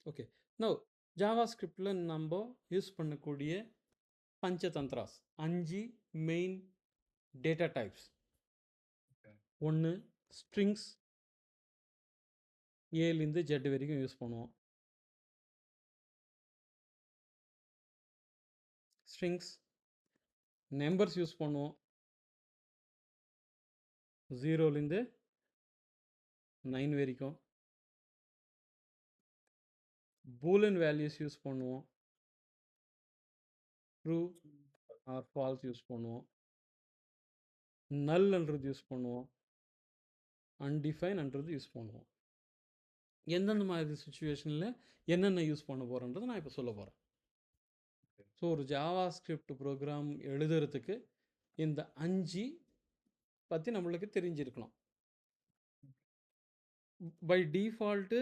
Okay. Now ஜாவாஸ்கிரிப்டில் நம்ம use பண்ணக்கூடிய பஞ்சதந்திராஸ் 5 main data types. ஒன்று ஸ்ட்ரிங்ஸ், ஏலேருந்து ஜெட் வரைக்கும் யூஸ் பண்ணுவோம். ஸ்ட்ரிங்ஸ், நம்பர்ஸ் யூஸ் பண்ணுவோம். 0லேருந்து 9 வரைக்கும். பூலியன் வேல்யூஸ் யூஸ் பண்ணுவோம். ட்ரூ ஆர் ஃபால்ஸ் யூஸ் பண்ணுவோம். நல்ன்றது யூஸ் பண்ணுவோம். அன்டிஃபைன்ன்றது யூஸ் பண்ணுவோம். எந்தெந்த மாதிரி சுச்சுவேஷனில் என்னென்ன யூஸ் பண்ண போகிறோன்றதை நான் இப்போ சொல்ல போகிறேன். ஸோ ஒரு ஜாவாஸ்கிரிப்ட் ப்ரோக்ராம் எழுதுறதுக்கு இந்த 5 பற்றி நம்மளுக்கு தெரிஞ்சிருக்கணும். By default